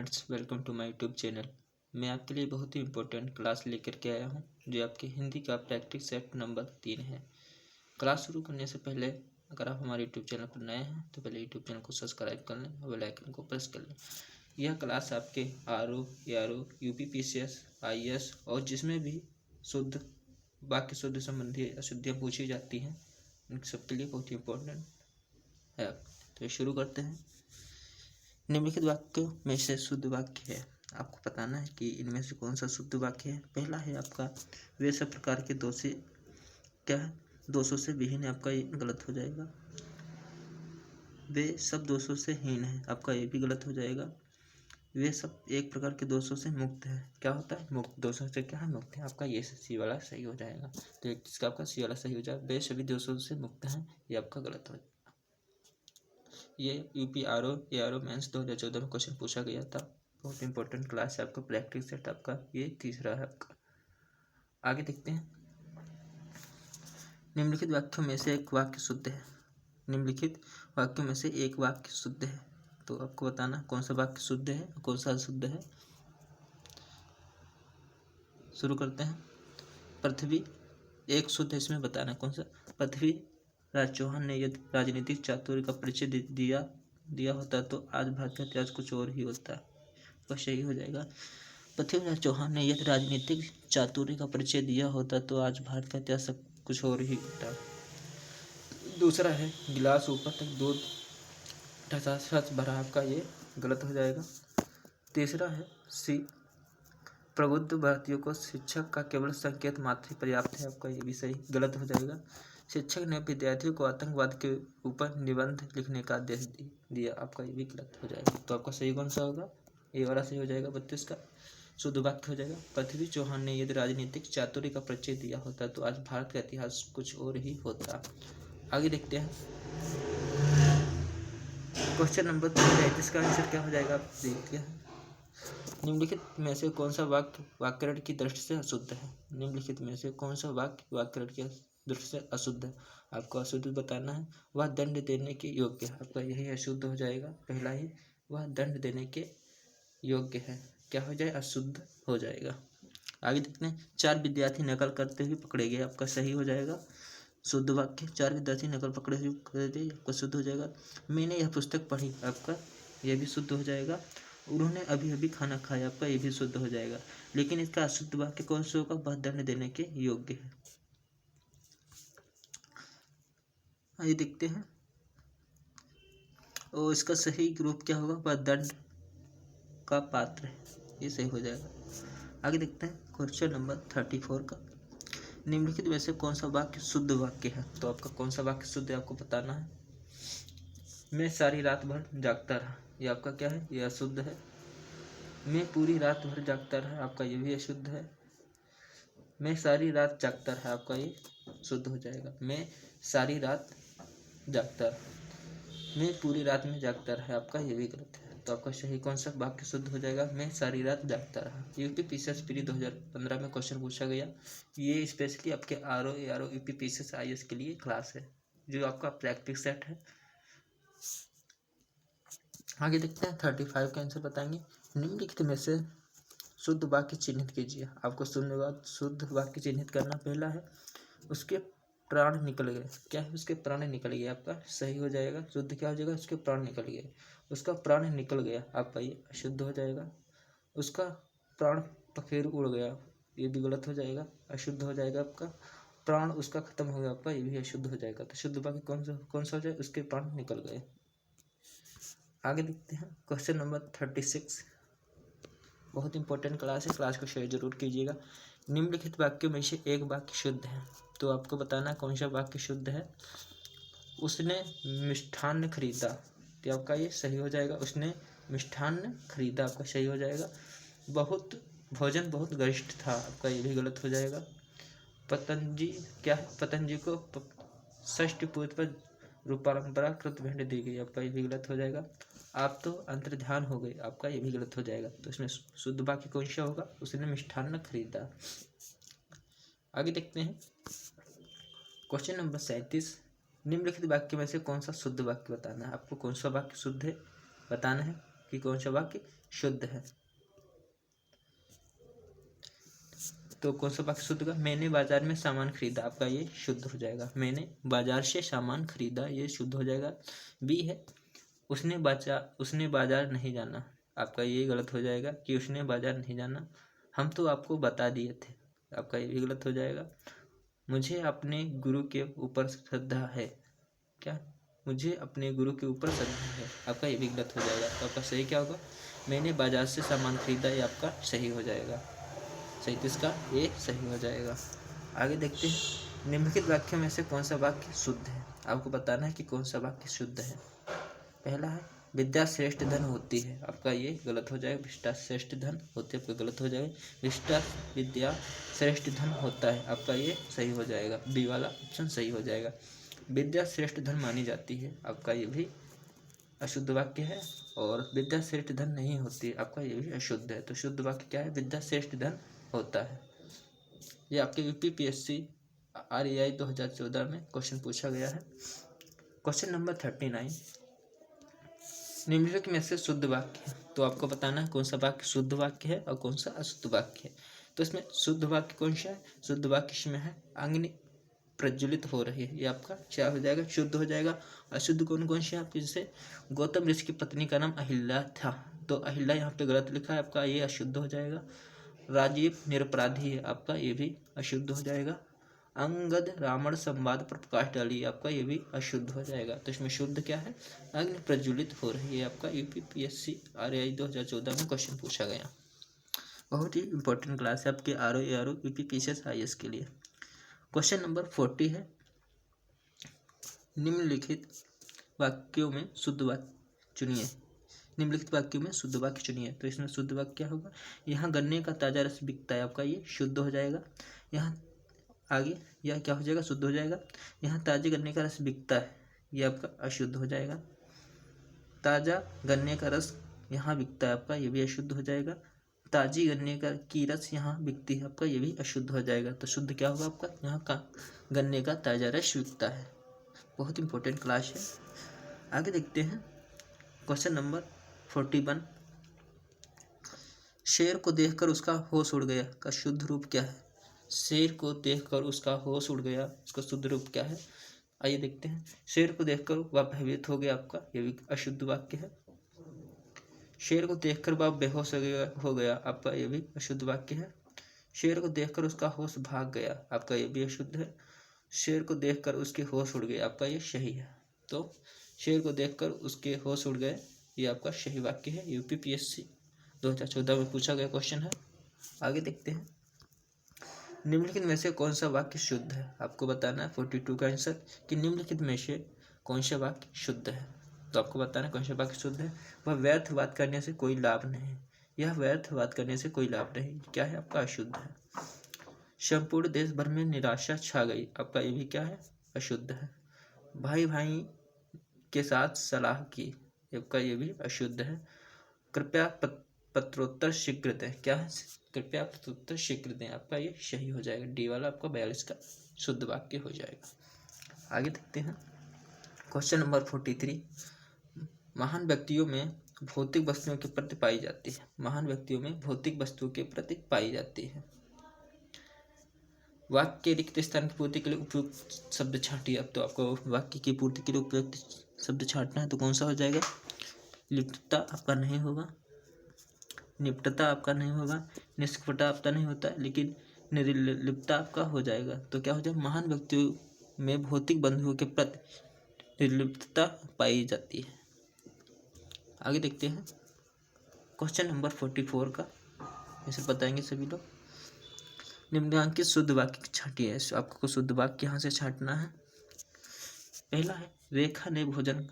Friends, welcome to my YouTube channel. मैं आपके लिए बहुत ही इम्पोर्टेंट क्लास लेकर के आया हूं, जो आपकी हिंदी का प्रैक्टिस सेट नंबर 3 है। क्लास शुरू करने से पहले अगर आप हमारे यूट्यूब चैनल पर नए हैं तो पहले यूट्यूब चैनल को सब्सक्राइब कर लें और बेल आइकन को प्रेस कर लें। यह क्लास आपके आरओ, एआरओ, यूपीपीसीएस, आईएएस और जिसमें भी शुद्ध वाक्य शुद्ध संबंधी अशुद्धियाँ पूछी जाती हैं, इन सबके लिए बहुत ही इम्पोर्टेंट है। तो शुरू करते हैं। निम्नलिखित वाक्यों में से शुद्ध वाक्य है। आपको बताना है कि इनमें से कौन सा शुद्ध वाक्य है। पहला है आपका, वे सब प्रकार के दोषी क्या है, दोषों से विहीन है। आपका ये गलत हो जाएगा। वे सब दोषों से हीन है, आपका ये भी गलत हो जाएगा। वे सब एक प्रकार के दोषों से मुक्त है। क्या होता है? मुक्त। दोषों से क्या है? मुक्त है। आपका ये सी वाला सही हो जाएगा। तो इसका आपका सी वाला सही हो जाएगा। वे सभी दोषों से मुक्त हैं, ये आपका गलत हो जाएगा। ये यूपी आरओ एआरओ मेंस 2014 में क्वेश्चन पूछा गया था। बहुत इंपॉर्टेंट क्लास है आपका, प्रैक्टिस सेट आपका ये तीसरा है आपका। आगे देखते हैं। निम्नलिखित वाक्यों में से एक वाक्य शुद्ध है। निम्नलिखित वाक्यों में से एक वाक्य शुद्ध है, तो आपको बताना कौन सा वाक्य शुद्ध है और कौन सा अशुद्ध है। शुरू करते हैं। पृथ्वी एक शुद्ध है, इसमें बताना कौन सा। पृथ्वीराज चौहान ने यदि राजनीतिक चातुर्य का परिचय दिया होता तो आज भारत का इतिहास कुछ और ही होता। तो सही हो जाएगा। पृथ्वीराज चौहान ने यदि राजनीतिक चातुर्य का परिचय दिया होता तो आज भारत का इतिहास कुछ और ही होता। दूसरा है, गिलास ऊपर तक दूध ठसाठस भरा, आपका ये गलत हो जाएगा। तीसरा है, प्रबुद्ध भारतीयों को शिक्षक का केवल संकेत मात्र ही पर्याप्त है। आपका ये भी सही गलत हो जाएगा। शिक्षक ने विद्यार्थियों को आतंकवाद के ऊपर निबंध लिखने का आदेश दिया। आपका ये भी गलत हो जाएगा। तो आपका सही कौन सा होगा? ये वाला सही हो जाएगा। 32 का शुद्ध वाक्य हो जाएगा। पृथ्वी चौहान ने यदि राजनीतिक चातुर्य का परिचय दिया होता तो आज भारत का इतिहास कुछ और ही होता। आगे देखते हैं। क्वेश्चन नंबर 33 का आंसर क्या हो जाएगा? आप देखिए। निम्नलिखित में से कौन सा वाक्य व्याकरण की दृष्टि से अशुद्ध है। निम्नलिखित में से कौन सा वाक्य व्याकरण की दृष्टि से अशुद्ध है। आपको अशुद्ध बताना है। वह दंड देने के योग्य है। आपका यही अशुद्ध हो जाएगा। पहला ही, वह दंड देने के योग्य है, क्या हो जाए? अशुद्ध हो जाएगा। आगे देखते हैं। 4 विद्यार्थी नकल करते हुए पकड़े गए। आपका सही हो जाएगा। शुद्ध वाक्य, 4 विद्यार्थी नकल पकड़े हुए, आपका शुद्ध हो जाएगा। मैंने यह पुस्तक पढ़ी, आपका यह भी शुद्ध हो जाएगा। उन्होंने अभी अभी खाना खाया, आपका ये भी शुद्ध हो जाएगा। लेकिन इसका अशुद्ध वाक्य कौन सा होगा? वह दंड देने के योग्य है। आइए देखते हैं। और इसका सही रूप क्या होगा? वह दंड का पात्र है, ये सही हो जाएगा। आगे देखते हैं। क्वेश्चन नंबर 34 का, निम्नलिखित में से कौन सा वाक्य शुद्ध वाक्य है। तो आपका कौन सा वाक्य शुद्ध है, आपको बताना है। मैं सारी रात भर जागता रहा, ये आपका क्या है? ये अशुद्ध है। मैं पूरी रात भर जागता रहा, आपका ये भी अशुद्ध है। मैं सारी रात जागता रहा, आपका ये शुद्ध हो जाएगा। मैं सारी रात जागता रहा। मैं पूरी रात में जागता रहा, आपका ये भी गलत है। तो आपका सही कौन सा वाक्य शुद्ध हो जाएगा? मैं सारी रात जागता रहा। यूपीपीसीएस प्री 2015 में क्वेश्चन पूछा गया। ये स्पेशली आपके आरओ एआरओ यूपीपीसीएस आईएएस के लिए क्लास है, जो आपका प्रैक्टिस सेट है। आगे देखते हैं। 35 का आंसर बताएंगे। निम्नलिखित में से शुद्ध वाक्य चिन्हित कीजिए। आपको शुद्ध वाक्य चिन्हित करना। पहला है, उसके प्राण निकल गए। क्या है? उसके प्राण निकल गए, आपका सही हो जाएगा। शुद्ध क्या हो जाएगा? उसके प्राण निकल गए। उसका प्राण निकल गया, आपका ये अशुद्ध हो जाएगा। उसका प्राण पखेरु उड़ गया, ये भी गलत हो जाएगा, अशुद्ध हो जाएगा। आपका प्राण उसका खत्म हो गया, आपका ये भी अशुद्ध हो जाएगा। तो शुद्ध वाक्य कौन सा हो जाए? उसके प्राण निकल गए। आगे देखते हैं। क्वेश्चन नंबर 36, बहुत इंपॉर्टेंट क्लास है, क्लास को शेयर जरूर कीजिएगा। निम्नलिखित वाक्यों में से एक वाक्य शुद्ध है, तो आपको बताना कौन सा वाक्य शुद्ध है। उसने मिष्ठान्न खरीदा, तो आपका ये सही हो जाएगा। उसने मिष्ठान्न खरीदा, आपका सही हो जाएगा। भोजन बहुत गरिष्ठ था, आपका ये भी गलत हो जाएगा। पतंजी क्या है? पतंजी को षष्ठी पूर्ति पर रूपारंपराकृत भेंट दी गई, आपका ये भी गलत हो जाएगा। आप तो अंतर्ध्यान हो गए, आपका ये भी गलत हो जाएगा। तो इसमें शुद्ध वाक्य कौन सा होगा? उसने मिष्ठान्न खरीदा। आगे देखते हैं। क्वेश्चन नंबर 37, निम्नलिखित वाक्य में से कौन सा शुद्ध वाक्य बताना है। आपको कौन सा वाक्य शुद्ध है बताना है कि कौन सा वाक्य शुद्ध है। तो कौन सा वाक्य शुद्ध का? मैंने बाजार में सामान खरीदा, आपका ये शुद्ध हो जाएगा। मैंने बाजार से सामान खरीदा, ये शुद्ध हो जाएगा। बी है उसने बाजार नहीं जाना, आपका ये गलत हो जाएगा कि उसने बाजार नहीं जाना, हम तो आपको बता दिए थे, आपका ये भी गलत हो जाएगा। मुझे अपने गुरु के ऊपर श्रद्धा है, क्या? मुझे अपने गुरु के ऊपर श्रद्धा है, आपका ये भी गलत हो जाएगा। तो आपका सही क्या होगा? मैंने बाजार से सामान खरीदा, ये आपका सही हो जाएगा। 37 का ये सही हो जाएगा। आगे देखते हैं निम्नलिखित वाक्यों में से कौन सा वाक्य शुद्ध है। आपको बताना है कि कौन सा वाक्य शुद्ध है। पहला है विद्या श्रेष्ठ धन होती है, आपका ये गलत हो जाएगा। विद्या श्रेष्ठ धन होती है, आपका गलत हो जाएगा। विद्या श्रेष्ठ धन होता है, आपका ये सही हो जाएगा। बी वाला ऑप्शन सही हो जाएगा। विद्या श्रेष्ठ धन मानी जाती है, आपका ये भी अशुद्ध वाक्य है। और विद्या श्रेष्ठ धन नहीं होती, आपका ये भी अशुद्ध है। तो शुद्ध वाक्य क्या है? विद्या श्रेष्ठ धन होता है। ये आपके यूपीपीएससी RAI 2014 में क्वेश्चन पूछा गया है। क्वेश्चन नंबर 39, निम्नलिखित में से शुद्ध वाक्य है। तो आपको बताना है कौन सा वाक्य शुद्ध वाक्य है और कौन सा अशुद्ध वाक्य है। तो इसमें शुद्ध वाक्य कौन सा है? शुद्ध वाक्य इसमें है अग्नि प्रज्वलित हो रही है, ये आपका क्या हो जाएगा? शुद्ध हो जाएगा। अशुद्ध कौन कौन से आपके? जैसे गौतम ऋषि की पत्नी का नाम अहिल्या था, तो अहिल्या यहाँ पे गलत लिखा है, आपका ये अशुद्ध हो जाएगा। राजीव निरपराधी है, आपका ये भी अशुद्ध हो जाएगा। अंगद रावण संवाद पर प्रकाश डाली, आपका ये भी अशुद्ध हो जाएगा। तो इसमें शुद्ध क्या है? अग्नि प्रज्वलित हो रही है, आपका यूपीपीएससी RAI 2014 में क्वेश्चन पूछा गया। बहुत ही इंपॉर्टेंट क्लास है आपके RO यूपीपीसीएस IAS के लिए। क्वेश्चन नंबर 40 है निम्नलिखित वाक्यों में शुद्ध वाक्य चुनिए। निम्नलिखित वाक्यों में शुद्ध वाक्य चुनिए। तो इसमें शुद्ध वाक्य क्या होगा? यहाँ गन्ने का ताजा रस बिकता है, आपका ये शुद्ध हो जाएगा। यहाँ आगे यह क्या हो जाएगा? शुद्ध हो जाएगा। यहाँ ताजे गन्ने का रस बिकता है, ये आपका अशुद्ध हो जाएगा। ताजा गन्ने का रस यहाँ बिकता है, आपका ये भी अशुद्ध हो जाएगा। ताजी गन्ने की रस यहाँ बिकती है, आपका ये भी अशुद्ध हो जाएगा। तो शुद्ध क्या होगा आपका? यहाँ का गन्ने का ताजा रस बिकता है। बहुत इंपॉर्टेंट क्लास है। आगे देखते हैं क्वेश्चन नंबर 41, शेर को देखकर उसका होश उड़ गया का शुद्ध रूप क्या है? शेर को देखकर उसका होश उड़ गया, उसका शुद्ध रूप क्या है? आइए देखते हैं। शेर को देखकर वह भयभीत हो गया, आपका ये भी अशुद्ध वाक्य है। शेर को देखकर वह बेहोश हो गया, आपका ये भी अशुद्ध वाक्य है। शेर को देखकर उसका होश भाग गया, आपका ये भी अशुद्ध है। शेर को देखकर उसके होश उड़ गए, आपका ये सही है। तो शेर को देखकर उसके होश उड़ गए, ये आपका सही वाक्य है। यूपीपीएससी 2014 में पूछा गया क्वेश्चन है। आगे देखते हैं निम्नलिखित में से कौन सा वाक्य शुद्ध है। आपको बताना है 42 का आंसर कि निम्नलिखित में से कौन सा वाक्य शुद्ध है। तो आपको बताना कौन सा वाक्य शुद्ध है। वह व्यर्थ बात करने से कोई लाभ नहीं, यह व्यर्थ बात करने से कोई लाभ नहीं, क्या है? आपका अशुद्ध है। संपूर्ण देश भर में निराशा छा गई, आपका ये भी क्या है? अशुद्ध है। भाई भाई के साथ सलाह की, आपका ये भी अशुद्ध है। कृपया पत्रोत्तर शीघ्र दें, क्या है? कृपया पत्रोत्तर शीघ्र दें, आपका ये सही हो जाएगा। डी वाला आपका 42 का शुद्ध वाक्य हो जाएगा। आगे देखते हैं क्वेश्चन नंबर 43, महान व्यक्तियों में भौतिक वस्तुओं के प्रति पाई जाती है। महान व्यक्तियों में भौतिक वस्तुओं के प्रति पाई जाती है। वाक्य के रिक्त स्थान की पूर्ति के लिए उपयुक्त शब्द छांटिए। अब तो आपको वाक्य की पूर्ति के लिए उपयुक्त शब्द छांटना है, तो कौन सा हो जाएगा? लिप्तता आपका नहीं होगा, निपटता आपका नहीं होगा, निष्कपटता आपका नहीं होता, लेकिन निर्लिप्तता आपका हो जाएगा। तो क्या हो जाएगा? महान व्यक्तियों में भौतिक बंधुओं के प्रति निर्लिप्तता पाई जाती है। आगे देखते हैं क्वेश्चन नंबर 44 का आंसर बताएंगे सभी लोग। निम्नलिखित शुद्ध वाक्य छांटिए। आपको शुद्ध वाक्य यहाँ से छांटना है। पहला है रेखा ने भोजन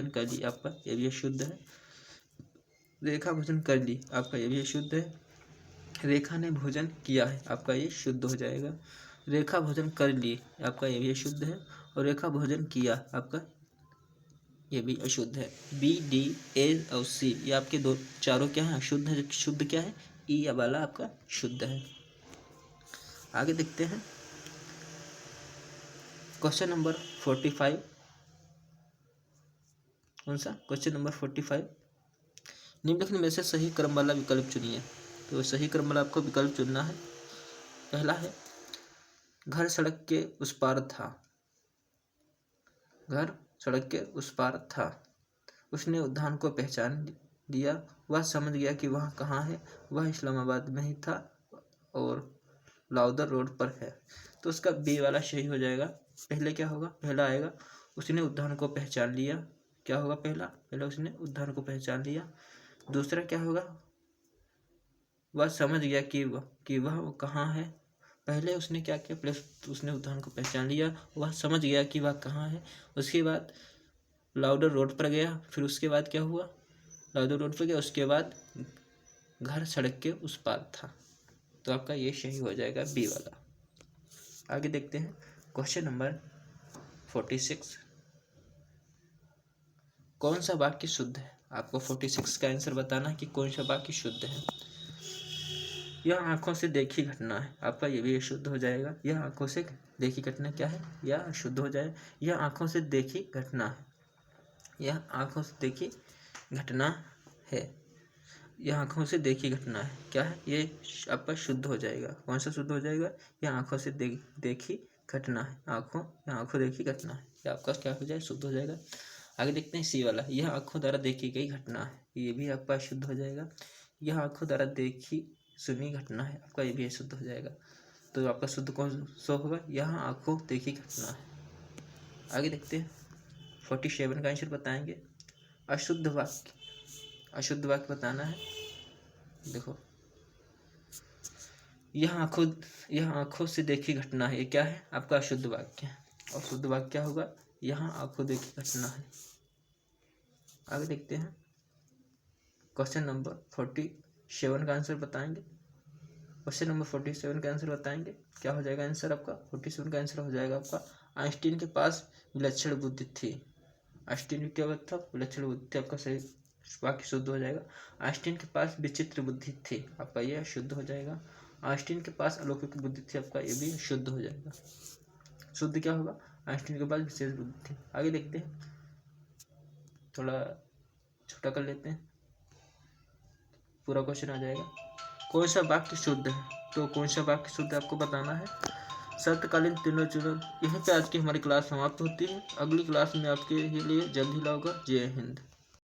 कर ली, आपका ये भी शुद्ध है। रेखा भोजन कर ली, आपका ये भी शुद्ध है। रेखा ने भोजन किया है, आपका ये शुद्ध हो जाएगा। रेखा भोजन कर ली, आपका ये भी अशुद्ध है। और रेखा भोजन किया, आपका ये भी अशुद्ध है। B, D, A और C ये आपके दो चारों क्या है? अशुद्ध है। शुद्ध क्या है? E वाला आपका शुद्ध है। आगे देखते हैं क्वेश्चन नंबर 45। कौन सा? क्वेश्चन नंबर 45, निम्नलिखित में से सही क्रम वाला विकल्प चुनिए। तो सही क्रम वाला आपको विकल्प चुनना है। पहला है घर सड़क के उस पार था। घर सड़क के उस पार था। उसने उद्यान को पहचान लिया। वह समझ गया कि वह कहाँ है। वह इस्लामाबाद में ही था और लाउदर रोड पर है। तो उसका बी वाला सही हो जाएगा। पहले क्या होगा, पहला आएगा उसने उद्यान को पहचान लिया। क्या होगा पहला उसने उद्यान को पहचान लिया। दूसरा क्या होगा, वह समझ गया कि वह कहाँ है। पहले उसने क्या किया, पहले उसने उद्यान को पहचान लिया, वह समझ गया कि वह कहाँ है। उसके बाद लाउडर रोड पर गया। फिर उसके बाद क्या हुआ, लाउडर रोड पर गया, उसके बाद घर सड़क के उस पार था। तो आपका ये सही हो जाएगा बी वाला। आगे देखते हैं क्वेश्चन नंबर 46। कौन सा वाक्य शुद्ध है। आपको 46 का आंसर बताना है कि कौन सा वाक्य शुद्ध है। यह आंखों से देखी घटना है। आपका ये भी शुद्ध हो जाएगा। यह आंखों से देखी घटना क्या है, यह शुद्ध हो जाए। यह आंखों से देखी घटना है। यह आंखों से देखी घटना है। यह आंखों से देखी घटना है क्या है, ये आपका शुद्ध हो जाएगा। कौन सा शुद्ध हो जाएगा, यह आंखों से देखी घटना है। यह आंखों देखी घटना है, यह आपका क्या हो जाएगा, शुद्ध हो जाएगा। आगे देखते हैं सी वाला, यह आंखों द्वारा देखी गई घटना है। ये भी आपका शुद्ध हो जाएगा। यह आंखों द्वारा देखी सुनी घटना है। आपका ये भी शुद्ध हो जाएगा। तो आपका शुद्ध कौन सा होगा, यह आंखों देखी घटना है। आगे देखते हैं 47 का आंसर बताएंगे। अशुद्ध वाक्य बताना है। देखो, यह आंखों से देखी घटना है, ये क्या है आपका अशुद्ध वाक्य। और शुद्ध वाक्य क्या होगा, यहाँ आंखों देखी घटना है। आगे देखते हैं क्वेश्चन नंबर 47 का आंसर बताएंगे। क्वेश्चन नंबर 47 का आंसर बताएंगे। क्या हो जाएगा आंसर आपका, 47 का आंसर हो जाएगा आपका आइंस्टीन के पास विलक्षण बुद्धि थी। आइंस्टीन क्या था, विलक्षण बुद्धि। आपका सही वाक्य शुद्ध हो जाएगा। आइंस्टीन के पास विचित्र बुद्धि थी। आपका यह शुद्ध हो जाएगा। आइंस्टीन के पास अलौकिक बुद्धि थी। आपका ये भी शुद्ध हो जाएगा। शुद्ध क्या होगा, आइंस्टीन के पास विशेष बुद्धि थी। आगे देखते हैं, थोड़ा छोटा कर लेते हैं, पूरा क्वेश्चन आ जाएगा। कौन सा वाक्य शुद्ध है। तो कौन सा वाक्य शुद्ध आपको बताना है। शर्तकालीन तीनों चुनो। यहीं पे आज की हमारी क्लास समाप्त होती है। अगली क्लास में आपके लिए जल्द ही लाऊंगा। जय हिंद।